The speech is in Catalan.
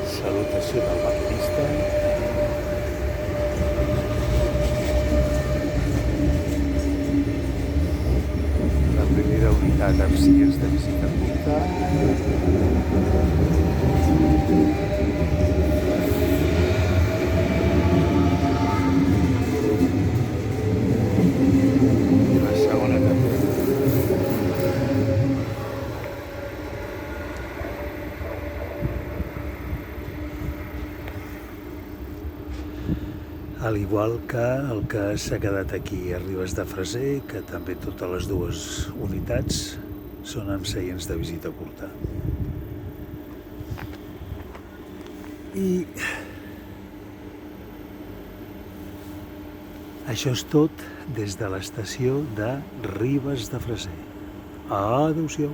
Salutació del maquinista. La primera unitat amb seients de visita curta. I la segona també. Al igual que el que s'ha quedat aquí a Ribes de Freser, que també totes les dues unitats són amb seients de visita curta. I això és tot des de l'estació de Ribes de Freser. Adéu-siau.